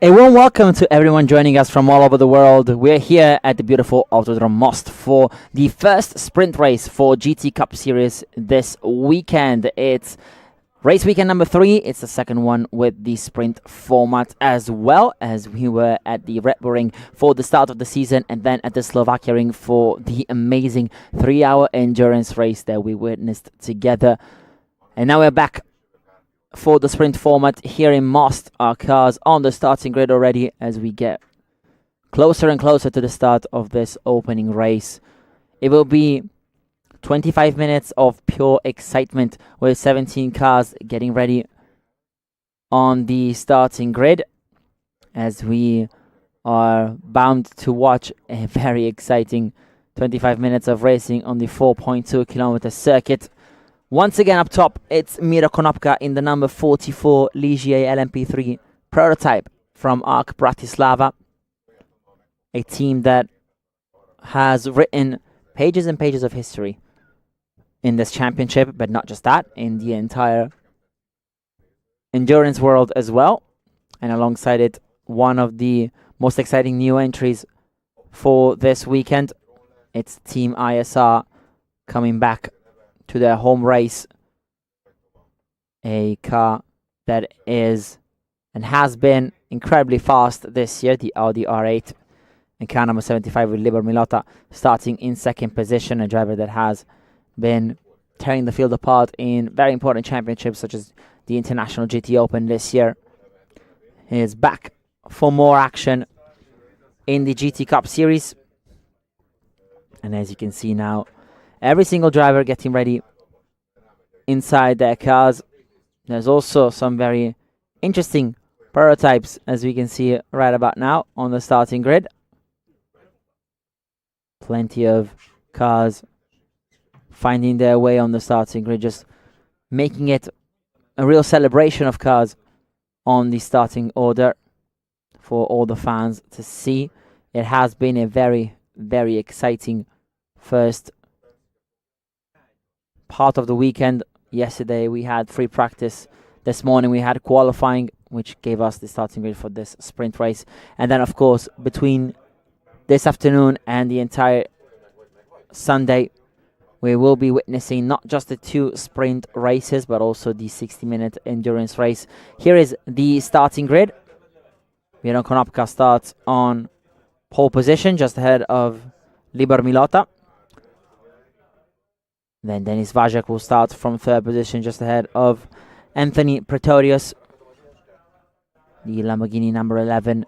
A warm welcome to everyone joining us from all over the world. We're here at the beautiful Autodrom Most for the first sprint race for GT Cup Series this weekend. It's race weekend number 3. It's the second one with the sprint format, as well as we were at the Red Bull Ring for the start of the season and then at the Slovakia Ring for the amazing 3-hour endurance race that we witnessed together. And now we're back for the sprint format here in Most. Our cars on the starting grid already as we get closer and closer to the start of this opening race. It will be 25 minutes of pure excitement with 17 cars getting ready on the starting grid as we are bound to watch a very exciting 25 minutes of racing on the 4.2 kilometer circuit. Once again up top, it's Miro Konopka in the number 44 Ligier LMP3 prototype from ARC Bratislava, a team that has written pages and pages of history in this championship, but not just that, in the entire endurance world as well. And alongside it, one of the most exciting new entries for this weekend, it's Team ISR coming back to their home race, a car that is and has been incredibly fast this year, the Audi R8, and car number 75 with Libor Milota starting in second position, a driver that has been tearing the field apart in very important championships such as the International GT Open this year. He is back for more action in the GT Cup Series, and as you can see now, every single driver getting ready inside their cars. There's also some very interesting prototypes, as we can see right about now on the starting grid. Plenty of cars finding their way on the starting grid, just making it a real celebration of cars on the starting order for all the fans to see. It has been a very, very exciting first part of the weekend. Yesterday we had free practice. This morning we had qualifying, which gave us the starting grid for this sprint race. And then, of course, between this afternoon and the entire Sunday, we will be witnessing not just the 2 sprint races, but also the 60-minute endurance race. Here is the starting grid. Miron Konopka starts on pole position, just ahead of Libor Milota. Then Denis Vajek will start from third position, just ahead of Anthony Pretorius. The Lamborghini number 11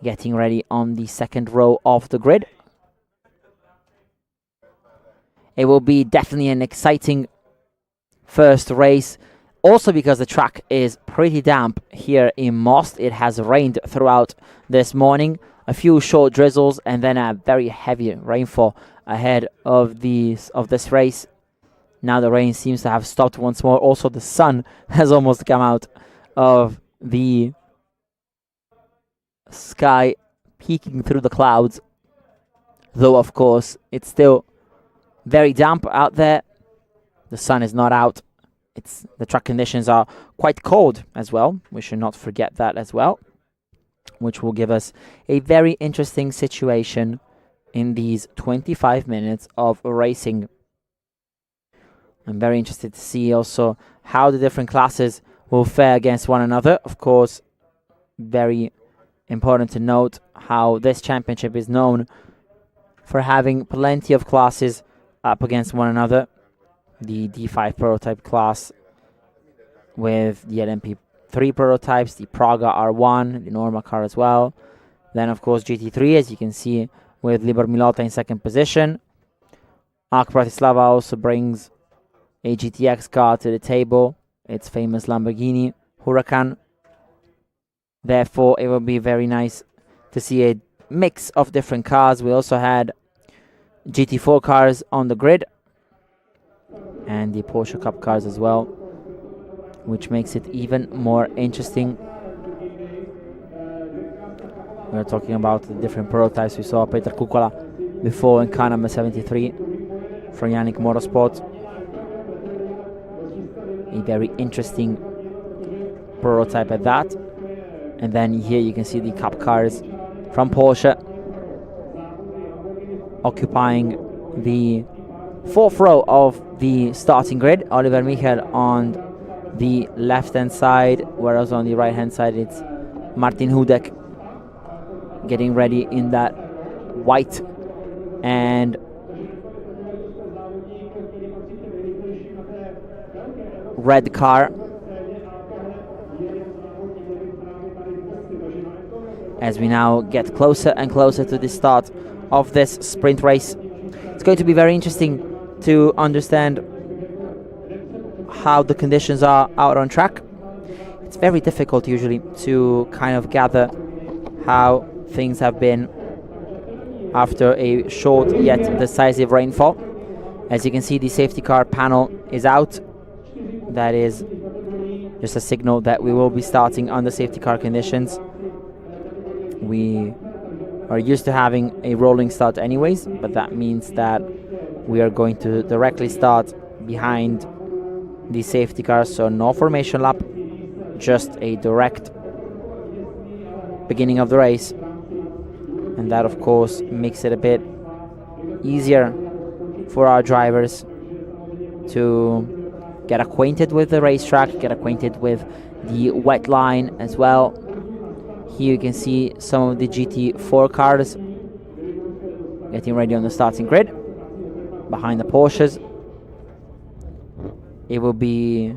getting ready on the second row of the grid. It will be definitely an exciting first race, also because the track is pretty damp here in Most. It has rained throughout this morning, a few short drizzles, and then a very heavy rainfall ahead of this race. Now the rain seems to have stopped once more. Also, the sun has almost come out of the sky, peeking through the clouds. Though, of course, it's still very damp out there. The sun is not out. The track conditions are quite cold as well. We should not forget that as well, which will give us a very interesting situation in these 25 minutes of racing. I'm very interested to see also how the different classes will fare against one another. Of course, very important to note how this championship is known for having plenty of classes up against one another. The D5 prototype class with the LMP3 prototypes, the Praga R1, the Norma car as well. Then, of course, GT3, as you can see, with Libor Milota in second position. ARC Bratislava also brings a GTX car to the table, its famous Lamborghini Huracán. Therefore, it will be very nice to see a mix of different cars. We also had GT4 cars on the grid and the Porsche Cup cars as well, which makes it even more interesting. We're talking about the different prototypes. We saw Peter Kukola before in car number 73 from Yannick Motorsport. A very interesting prototype at that. And then here you can see the Cup cars from Porsche occupying the fourth row of the starting grid. Oliver Michel on the left-hand side, whereas on the right-hand side it's Martin Hudek getting ready in that white and red car. As we now get closer and closer to the start of this sprint race, it's going to be very interesting to understand how the conditions are out on track. It's very difficult usually to kind of gather how things have been after a short yet decisive rainfall. As you can see, the safety car panel is out. That is just a signal that we will be starting under safety car conditions. We are used to having a rolling start anyways, but that means that we are going to directly start behind the safety car, so no formation lap, just a direct beginning of the race. And that of course makes it a bit easier for our drivers to get acquainted with the racetrack, get acquainted with the wet line as well. Here you can see some of the GT4 cars getting ready on the starting grid behind the Porsches. It will be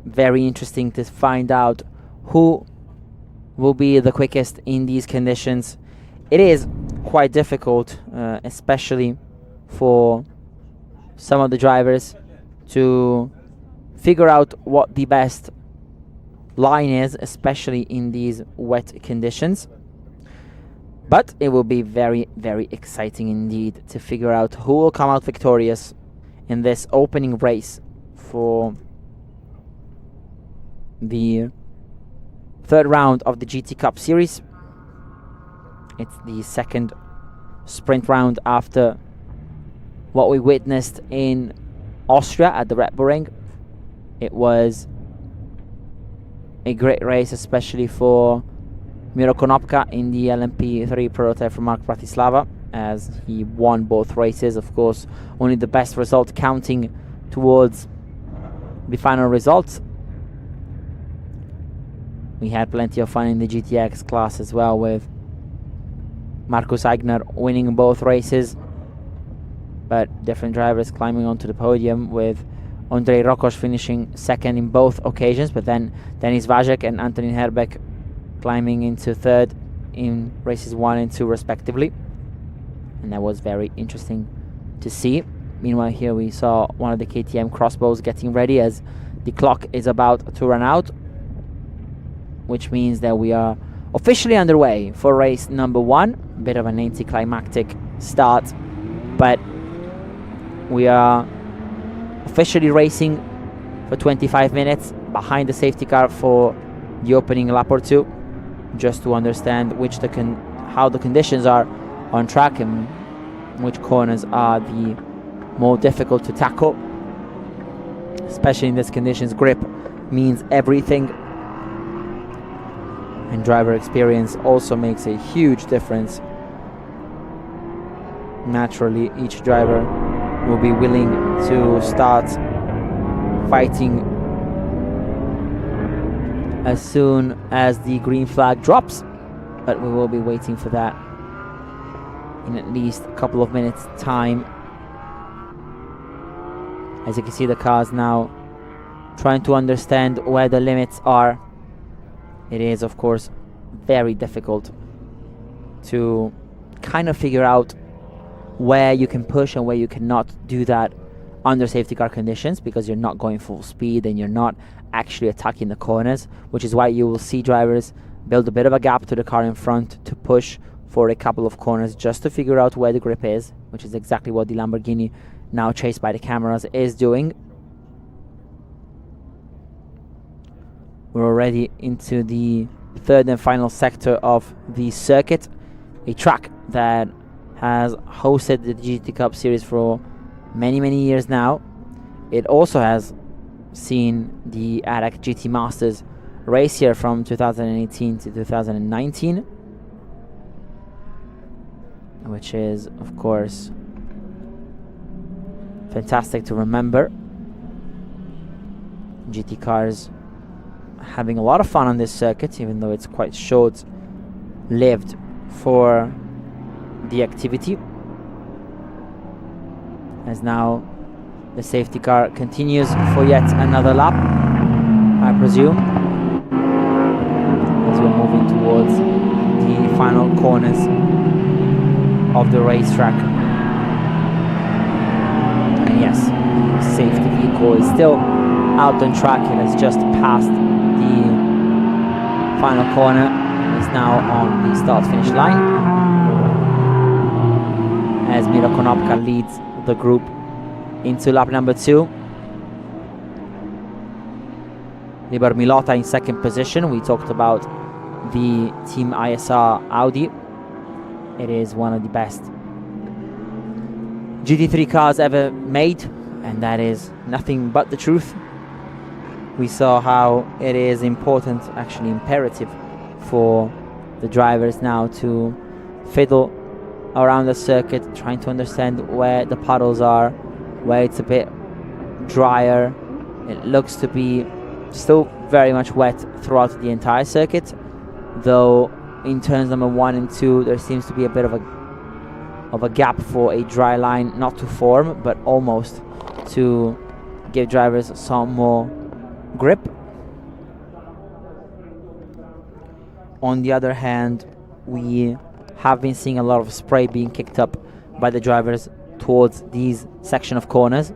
very interesting to find out who will be the quickest in these conditions. It is quite difficult, especially for some of the drivers, to figure out what the best line is, especially in these wet conditions. But it will be very, very exciting indeed to figure out who will come out victorious in this opening race for the third round of the GT Cup series. It's the second sprint round after what we witnessed in Austria at the Red Bull Ring. It was a great race, especially for Miro Konopka in the LMP3 prototype from Mark Bratislava, as he won both races. Of course, only the best result counting towards the final results. We had plenty of fun in the GTX class as well, with Markus Eigner winning both races, but different drivers climbing onto the podium, with Andrei Rokosz finishing second in both occasions, but then Denis Vajek and Antonin Herbeck climbing into third in races 1 and 2 respectively. And that was very interesting to see. Meanwhile, here we saw one of the KTM crossbows getting ready as the clock is about to run out, which means that we are officially underway for race number 1. A bit of an anticlimactic start, but we are officially racing for 25 minutes behind the safety car for the opening lap or two, just to understand how the conditions are on track and which corners are the more difficult to tackle. Especially in these conditions, grip means everything, and driver experience also makes a huge difference. Naturally, each driver will be willing to start fighting as soon as the green flag drops, but we will be waiting for that in at least a couple of minutes time. As you can see, the cars now trying to understand where the limits are. It is of course very difficult to kind of figure out where you can push and where you cannot do that under safety car conditions, because you're not going full speed and you're not actually attacking the corners, which is why you will see drivers build a bit of a gap to the car in front to push for a couple of corners just to figure out where the grip is, which is exactly what the Lamborghini, now chased by the cameras, is doing. We're already into the third and final sector of the circuit, a track that has hosted the GT Cup series for many years now. It also has seen the ADAC GT Masters race here from 2018 to 2019, which is, of course, fantastic to remember. GT cars having a lot of fun on this circuit, even though it's quite short-lived for the activity. As now the safety car continues for yet another lap, I presume, as we're moving towards the final corners of the racetrack. And yes, the safety vehicle is still out on track. It has just passed the final corner. It's now on the start-finish line, as Miro Konopka leads the group into lap number 2. Libor Milota in second position. We talked about the Team ISR Audi. It is one of the best GT3 cars ever made, and that is nothing but the truth. We saw how it is important, actually imperative, for the drivers now to fiddle around the circuit, trying to understand where the puddles are, where it's a bit drier. It looks to be still very much wet throughout the entire circuit, though in turns number 1 and 2 there seems to be a bit of a gap for a dry line not to form, but almost to give drivers some more grip. On the other hand, we have been seeing a lot of spray being kicked up by the drivers towards these section of corners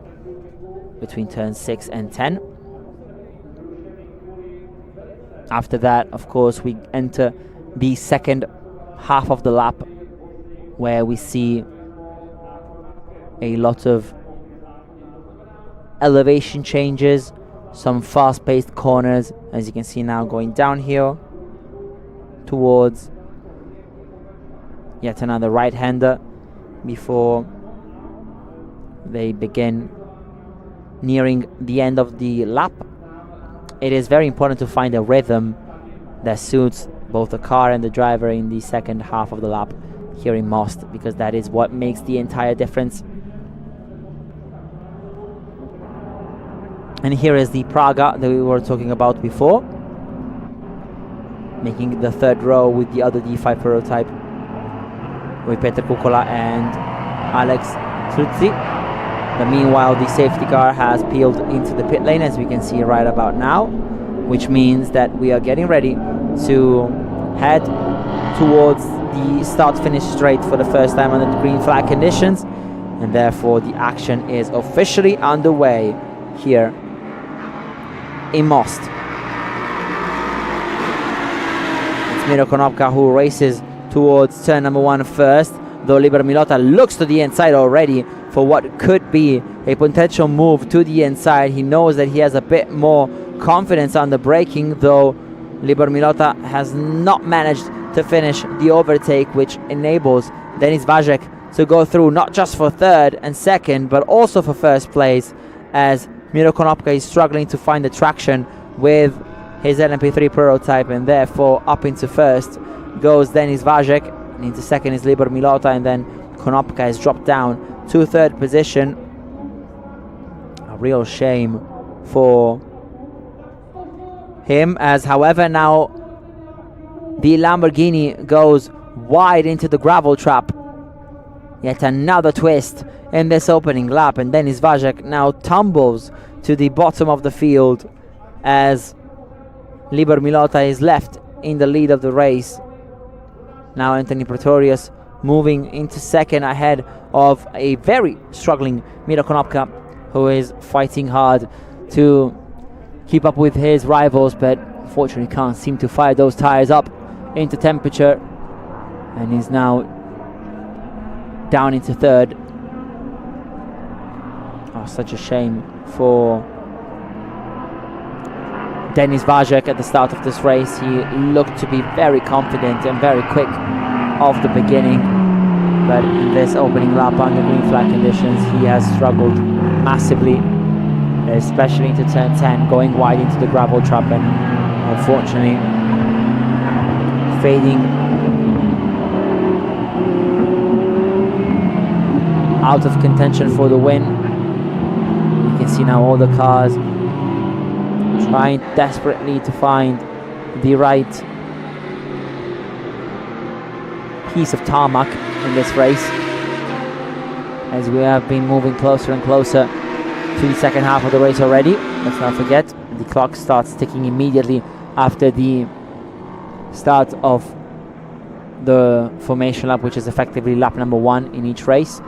between turns 6 and 10. After that, of course, we enter the second half of the lap, where we see a lot of elevation changes, some fast-paced corners, as you can see now, going downhill towards yet another right-hander before they begin nearing the end of the lap. It is very important to find a rhythm that suits both the car and the driver in the second half of the lap here in Most, because that is what makes the entire difference. And here is the Praga that we were talking about before, making the third row with the other D5 prototype, with Peter Kukola and Alex Truzzi. But meanwhile, the safety car has peeled into the pit lane, as we can see right about now, which means that we are getting ready to head towards the start-finish straight for the first time under the green flag conditions, and therefore the action is officially underway here in Most. It's Miro Konopka who races towards turn number 1 first, though Libor Milota looks to the inside already for what could be a potential move to the inside. He knows that he has a bit more confidence on the braking, though Libor Milota has not managed to finish the overtake, which enables Denis Vajek to go through not just for third and second, but also for first place, as Miro Konopka is struggling to find the traction with his LMP3 prototype, and therefore up into first goes Denis Vajek, and into second is Libor Milota, and then Konopka has dropped down to third position. A real shame for him, as however now the Lamborghini goes wide into the gravel trap. Yet another twist in this opening lap, and Denis Vajek now tumbles to the bottom of the field as Libor Milota is left in the lead of the race. Now Anthony Pretorius moving into second ahead of a very struggling Miro Konopka, who is fighting hard to keep up with his rivals, but unfortunately can't seem to fire those tires up into temperature, and is now down into third. Oh, such a shame for Denis Vajek at the start of this race. He looked to be very confident and very quick off the beginning, but in this opening lap under green flag conditions he has struggled massively, especially into turn 10, going wide into the gravel trap, and unfortunately fading out of contention for the win. You can see now all the cars trying desperately to find the right piece of tarmac in this race, as we have been moving closer and closer to the second half of the race already. Let's not forget, the clock starts ticking immediately after the start of the formation lap, which is effectively lap number 1 in each race.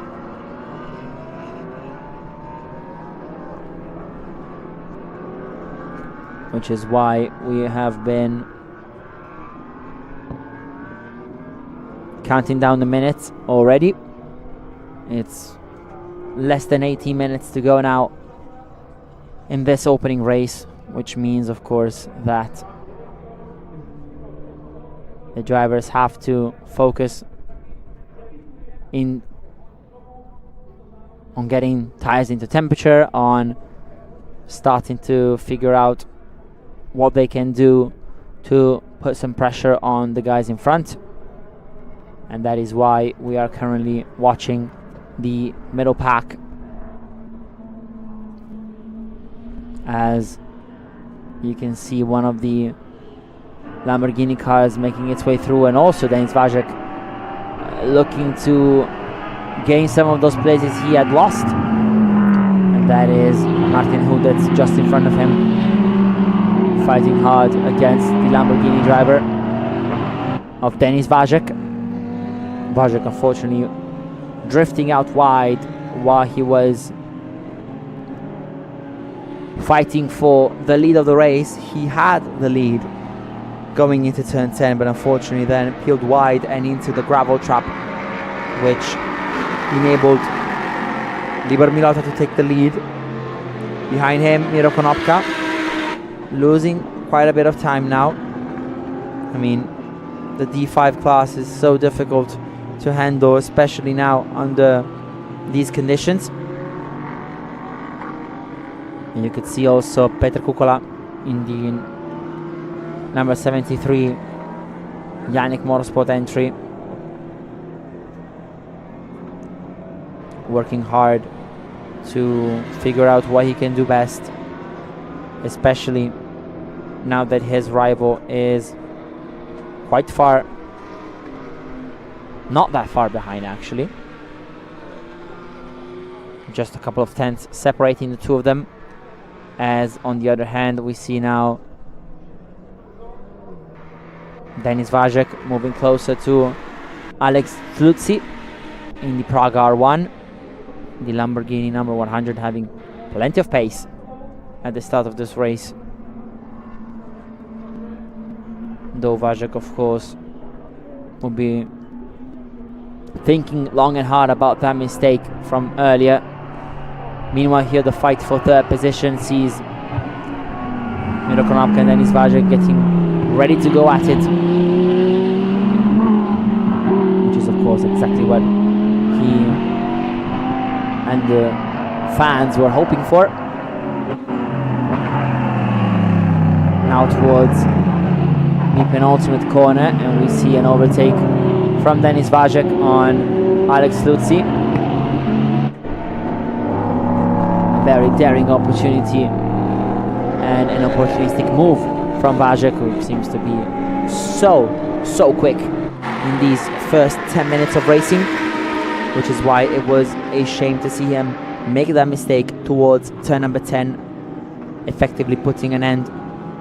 Which is why we have been counting down the minutes already. It's less than 18 minutes to go now in this opening race, which means, of course, that the drivers have to focus on getting tires into temperature, on starting to figure out what they can do to put some pressure on the guys in front. And that is why we are currently watching the middle pack, as you can see one of the Lamborghini cars making its way through, and also Denis Vajek looking to gain some of those places he had lost, and that is Martin Hu, that's just in front of him, fighting hard against the Lamborghini driver of Denis Vajek. Vajek unfortunately drifting out wide while he was fighting for the lead of the race. He had the lead going into turn 10, but unfortunately then peeled wide and into the gravel trap, which enabled Libor Milota to take the lead. Behind him, Miro Konopka, losing quite a bit of time now. I mean, the D5 class is so difficult to handle, especially now under these conditions. And you could see also Petr Kukola in the number 73 Yannick Motorsport entry, working hard to figure out what he can do best, especially now that his rival is quite far, not that far behind actually, just a couple of tenths separating the two of them. As on the other hand, we see now Denis Vajek moving closer to Alex Tlutsi in the Praga R1, the Lamborghini number 100 having plenty of pace at the start of this race. Though Vajek, of course, will be thinking long and hard about that mistake from earlier. Meanwhile, here the fight for third position sees Miro Konopka and Denis Vajek getting ready to go at it, which is of course exactly what he and the fans were hoping for. Now towards the penultimate corner, and we see an overtake from Denis Vajek on Alex Lutzi. Very daring opportunity and an opportunistic move from Vajek, who seems to be so quick in these first 10 minutes of racing, which is why it was a shame to see him make that mistake towards turn number 10, effectively putting an end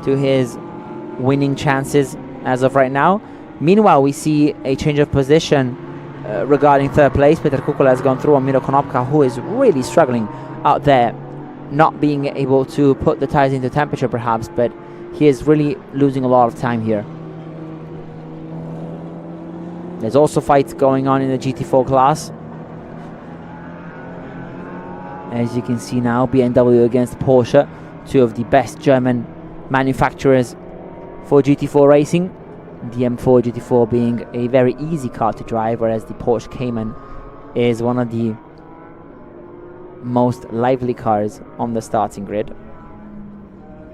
to his winning chances as of right now. Meanwhile, we see a change of position regarding third place. Petr Kukola has gone through on Miro Konopka, who is really struggling out there, not being able to put the tires into temperature perhaps, but he is really losing a lot of time here. There's also fights going on in the GT4 class. As you can see now, BMW against Porsche, two of the best German manufacturers for GT4 racing. The M4 GT4 being a very easy car to drive, whereas the Porsche Cayman is one of the most lively cars on the starting grid.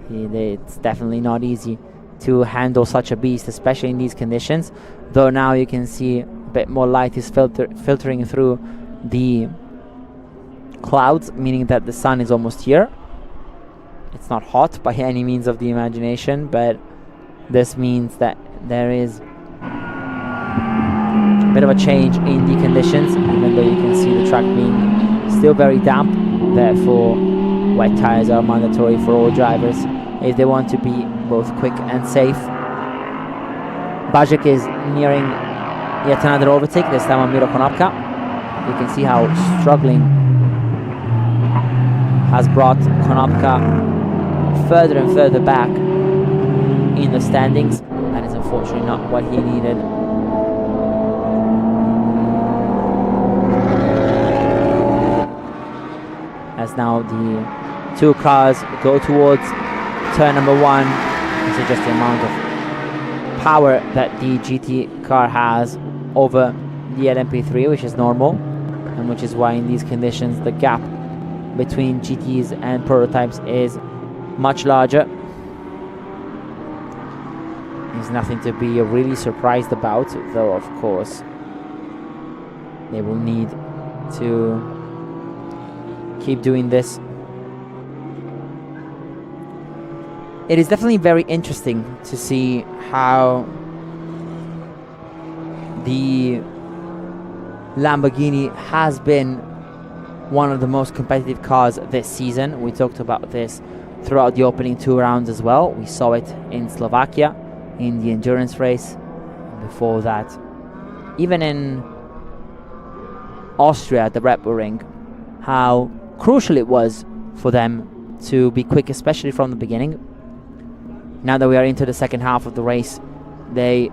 It's definitely not easy to handle such a beast, especially in these conditions. Though now you can see a bit more light is filtering through the clouds, meaning that the sun is almost here. It's not hot by any means of the imagination, but this means that there is a bit of a change in the conditions, even though you can see the track being still very damp. Therefore, wet tires are mandatory for all drivers if they want to be both quick and safe. Bajek is nearing yet another overtake, this time on Miro Konopka. You can see how struggling has brought Konopka further and further back in the standings. That is unfortunately not what he needed. As now the two cars go towards turn number 1. This is just the amount of power that the GT car has over the LMP3, which is normal, and which is why in these conditions the gap between GTs and prototypes is much larger. There's nothing to be really surprised about, though of course they will need to keep doing this. It is definitely very interesting to see how the Lamborghini has been one of the most competitive cars this season. We talked about this throughout the opening 2 rounds as well. We saw it in Slovakia in the endurance race. Before that, even in Austria at the Red Bull Ring, how crucial it was for them to be quick, especially from the beginning. Now that we are into the second half of the race, they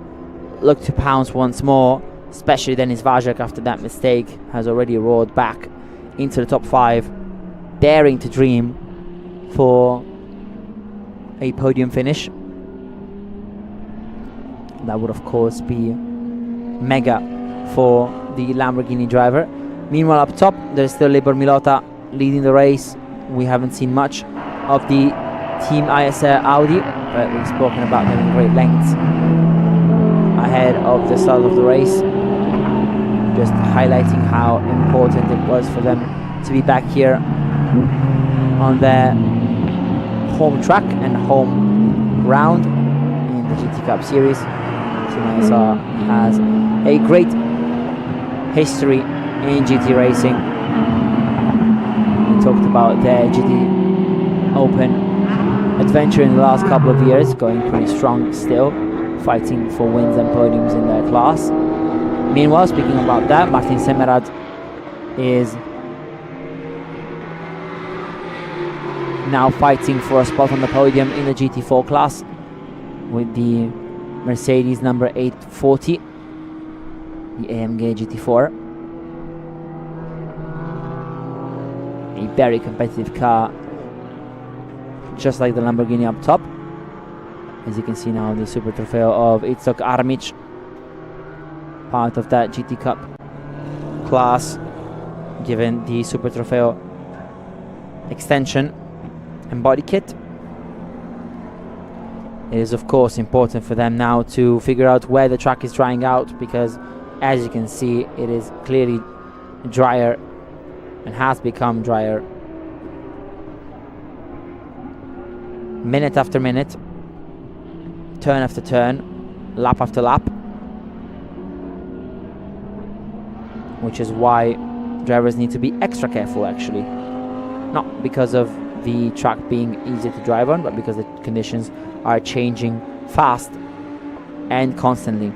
look to pounce once more, especially Denis Vajek after that mistake has already roared back into the top 5, daring to dream for a podium finish. That would of course be mega for the Lamborghini driver. Meanwhile up top there's still Libor Milota leading the race. We haven't seen much of the Team ISR Audi, but we've spoken about them in great lengths ahead of the start of the race, just highlighting how important it was for them to be back here on their home track and home ground in the GT Cup Series. Team ISR has a great history in GT racing. We talked about their GT Open adventure in the last couple of years, going pretty strong still, fighting for wins and podiums in their class. Meanwhile, speaking about that, Martin Semmerad is now fighting for a spot on the podium in the GT4 class with the Mercedes number 840, the AMG GT4. A very competitive car, just like the Lamborghini up top. As you can see now, the Super Trofeo of Itzhak Armic, part of that GT Cup class, given the Super Trofeo extension and body kit. It is of course important for them now to figure out where the track is drying out, because as you can see it is clearly drier and has become drier minute after minute, turn after turn, lap after lap, which is why drivers need to be extra careful actually, not because of the track being easy to drive on, but because the conditions are changing fast and constantly.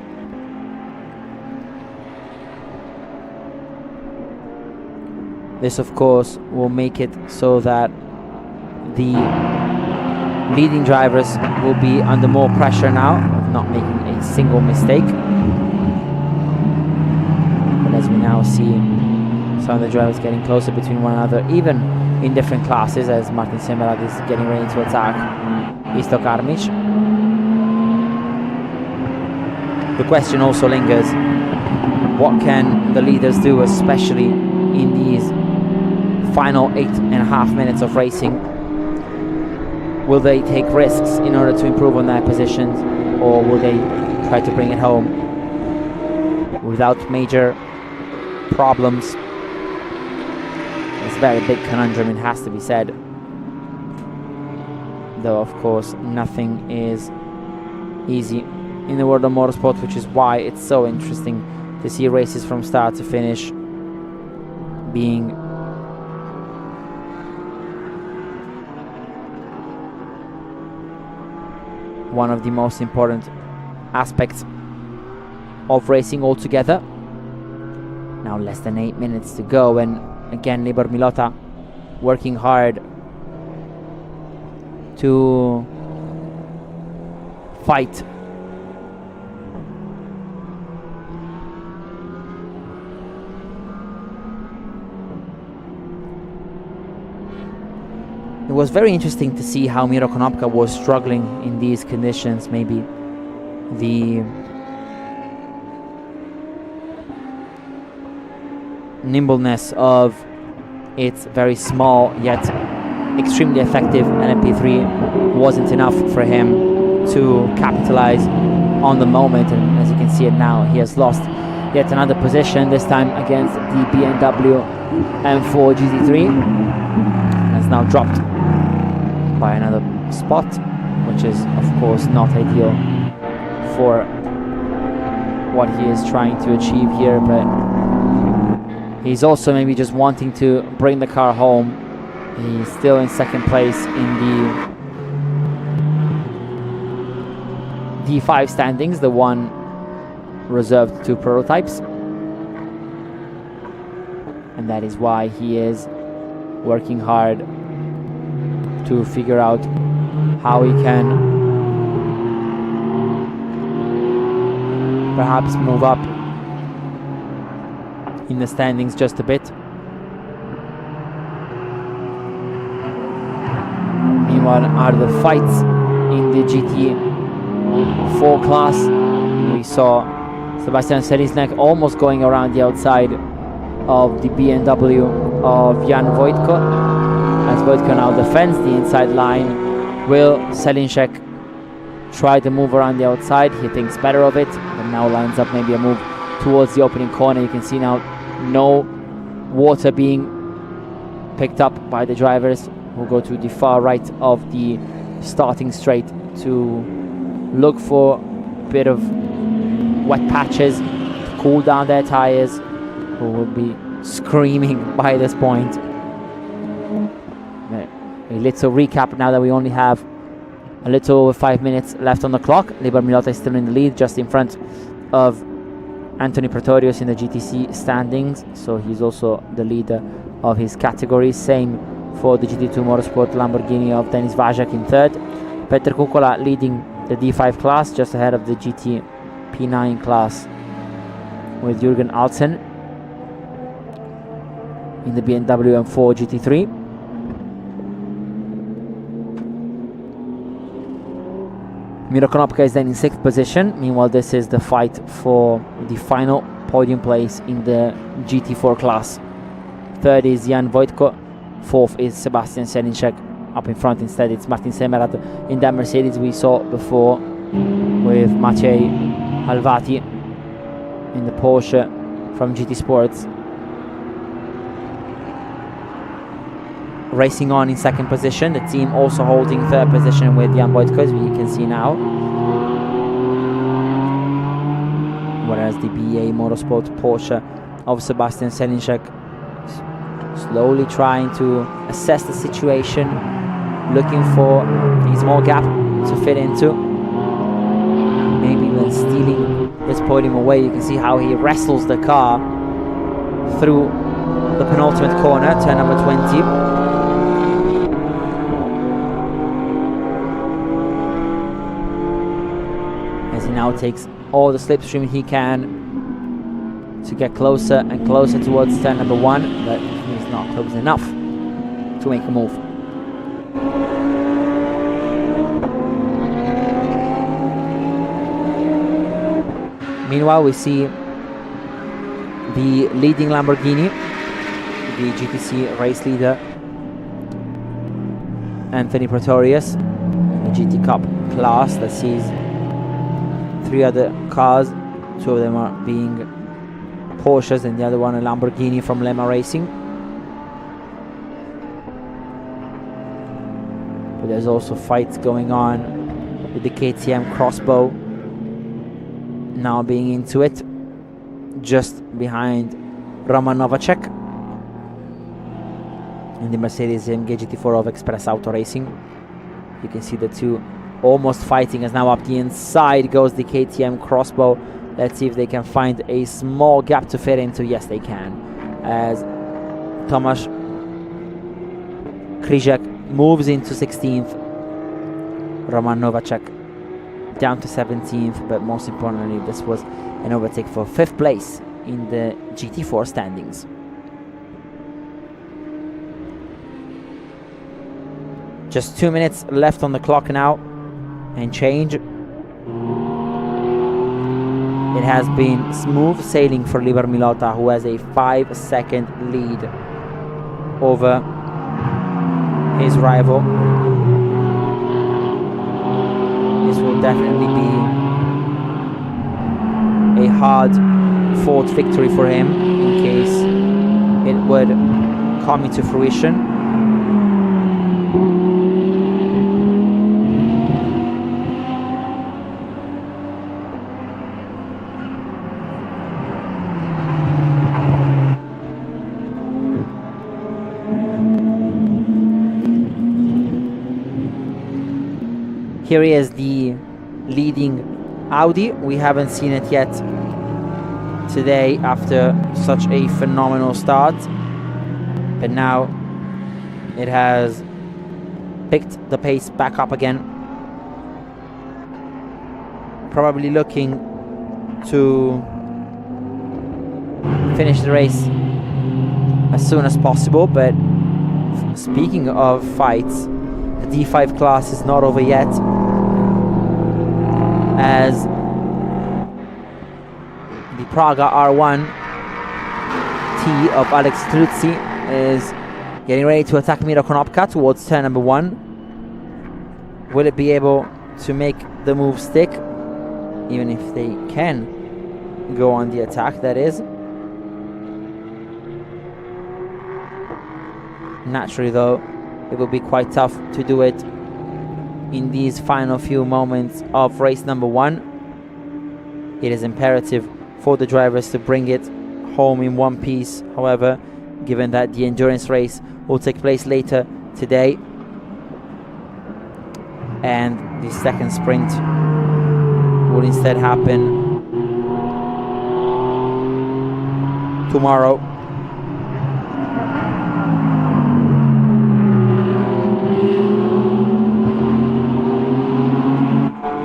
This of course will make it so that the leading drivers will be under more pressure now of not making a single mistake. But as we now see some of the drivers getting closer between one another, even in different classes, as Martin Semmerad is getting ready to attack Itzhak Armic. The question also lingers, what can the leaders do, especially in these final 8.5 minutes of racing? Will they take risks in order to improve on their positions, or will they try to bring it home without major problems? It's a very big conundrum, it has to be said. Though, of course, nothing is easy in the world of motorsport, which is why it's so interesting to see races from start to finish being one of the most important aspects of racing altogether. Now less than 8 minutes to go, and again Libor Milota working hard to fight It was very interesting to see how Miro Konopka was struggling in these conditions. Maybe the nimbleness of its very small yet extremely effective LMP3 wasn't enough for him to capitalize on the moment, and as you can see it now, he has lost yet another position, this time against the BMW M4 GT3, and has now dropped by another spot, which is of course not ideal for what he is trying to achieve here, but he's also maybe just wanting to bring the car home. He's still in second place in the D5 standings, the one reserved to prototypes, and that is why he is working hard to figure out how he can perhaps move up in the standings just a bit. Meanwhile, are the fights in the GT4 class. We saw Sebastian Seliznek almost going around the outside of the BMW of Jan Wojtko, as Wojtko now defends the inside line. Will Selinšek try to move around the outside? He thinks better of it, and now lines up maybe a move towards the opening corner. You can see now no water being picked up by the drivers, who go to the far right of the starting straight to look for a bit of wet patches to cool down their tires, who will be screaming by this point. A little recap now that we only have a little over 5 minutes left on the clock. Libor Milota is still in the lead, just in front of Anthony Pretorius in the GTC standings, so he's also the leader of his category. Same for the GT2 Motorsport Lamborghini of Denis Vajak in third. Petr Kukola leading the D5 class, just ahead of the GT P9 class with Jürgen Alsen in the BMW M4 GT3. Miro Konopka is then in 6th position. Meanwhile, this is the fight for the final podium place in the GT4 class. 3rd is Jan Wojtko. 4th is Sebastian Sellinschek. Up in front instead, it's Martin Semmerat in that Mercedes we saw before, with Maciej Halvati in the Porsche from GT Sports. Racing on in 2nd position, the team also holding 3rd position with Jan Wojtko, as you can see now. Whereas the BA Motorsport Porsche of Sebastian Sellinschek slowly trying to assess the situation, looking for a small gap to fit into. Maybe even stealing this podium away. You can see how he wrestles the car through the penultimate corner, turn number 20. As he now takes all the slipstream he can to get closer and closer towards turn number 1, but he's not close enough to make a move. Meanwhile, we see the leading Lamborghini, the GTC race leader Anthony Pretorius, GT Cup class that sees 3 other cars. 2 of them are being Porsches and the other one a Lamborghini from Lemma Racing. But there's also fights going on with the KTM Crossbow now being into it, just behind Roman Novacek and the Mercedes AMG GT4 of Express Auto Racing. You can see the 2 almost fighting, as now up the inside goes the KTM Crossbow. Let's see if they can find a small gap to fit into. Yes, they can, as Tomasz Krysiak moves into 16th, Roman Novacek down to 17th, but most importantly this was an overtake for 5th place in the GT4 standings. Just 2 minutes left on the clock now and change. It has been smooth sailing for Liber Milota, who has a 5-second lead over his rival. This will definitely be a hard fought victory for him in case it would come into fruition. Here he is, the leading Audi. We haven't seen it yet today after such a phenomenal start, but now it has picked the pace back up again, probably looking to finish the race as soon as possible. But speaking of fights, the D5 class is not over yet, as the Praga R1 T of Alex Struzzi is getting ready to attack Miro Konopka towards turn number 1. Will it be able to make the move stick, even if they can go on the attack, that is? Naturally though, it will be quite tough to do it in these final few moments of race number 1. It is imperative for the drivers to bring it home in one piece. However, given that the endurance race will take place later today and the second sprint will instead happen tomorrow,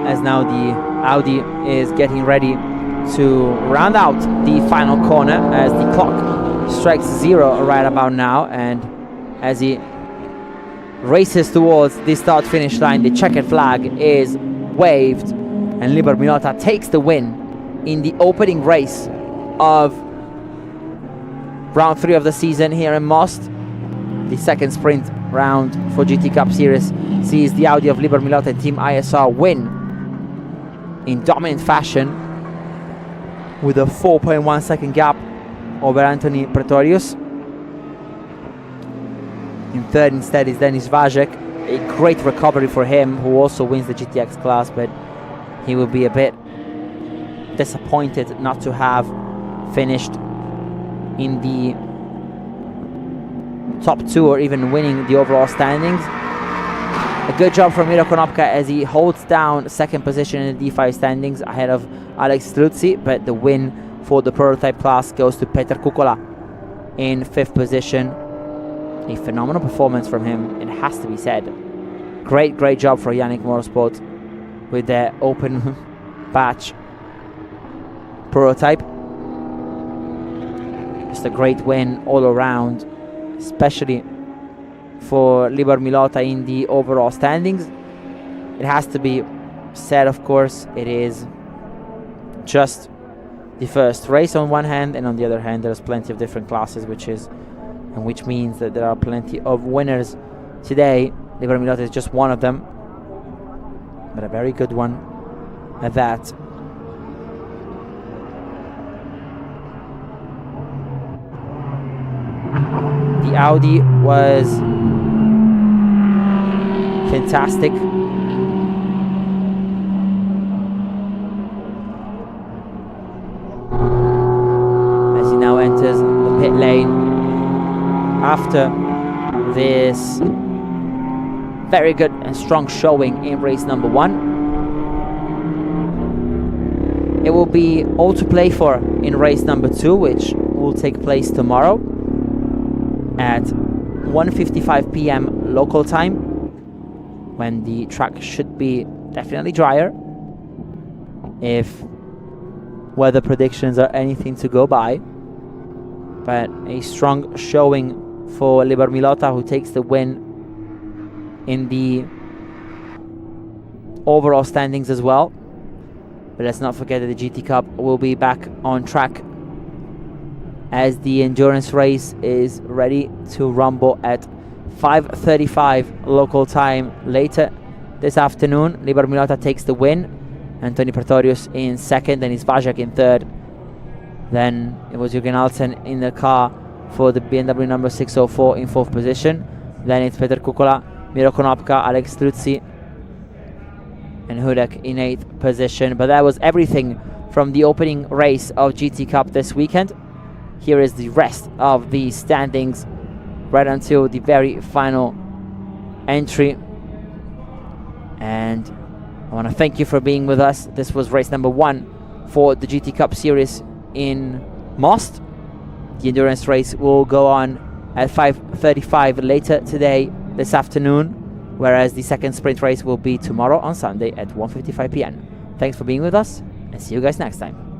as now the Audi is getting ready to round out the final corner, as the clock strikes 0 right about now, and as he races towards the start finish line, the checkered flag is waved and Liber Milota takes the win in the opening race of round 3 of the season here in Most. The second sprint round for GT Cup Series sees the Audi of Liber Milota and Team ISR win in dominant fashion with a 4.1 second gap over Anthony Pretorius. In third instead is Denis Vajek. A great recovery for him, who also wins the GTX class, but he will be a bit disappointed not to have finished in the top 2 or even winning the overall standings. A good job from Miro Konopka as he holds down second position in the D5 standings ahead of Alex Struzzi, but the win for the prototype class goes to Peter Kukola in 5th position. A phenomenal performance from him, it has to be said. Great job for Yannick Motorsport with their open batch prototype. Just a great win all around, especially for Liber Milota in the overall standings. It has to be said, of course, it is just the first race on one hand, and on the other hand there's plenty of different classes, which means that there are plenty of winners today. Liber Milota is just one of them, but a very good one at that. The Audi was fantastic. As he now enters the pit lane after this very good and strong showing in race number 1. It will be all to play for in race number 2, which will take place tomorrow at 1:55 p.m. local time, when the track should be definitely drier, if weather predictions are anything to go by. But a strong showing for Liber Milota, who takes the win in the overall standings as well. But let's not forget that the GT Cup will be back on track, as the endurance race is ready to rumble at 5:35 local time later this afternoon. Liber Milota takes the win, Anthony Pretorius in second, then it's Vajak in third. Then it was Jürgen Alten in the car for the BMW number 604 in fourth position. Then it's Peter Kukola, Miro Konopka, Alex Luzzi, and Hudek in eighth position. But that was everything from the opening race of GT Cup this weekend. Here is the rest of the standings right until the very final entry. And I want to thank you for being with us. This was race number 1 for the GT Cup series in Most. The endurance race will go on at 5:35 later today, this afternoon, whereas the second sprint race will be tomorrow on Sunday at 1:55 p.m. Thanks for being with us, and see you guys next time.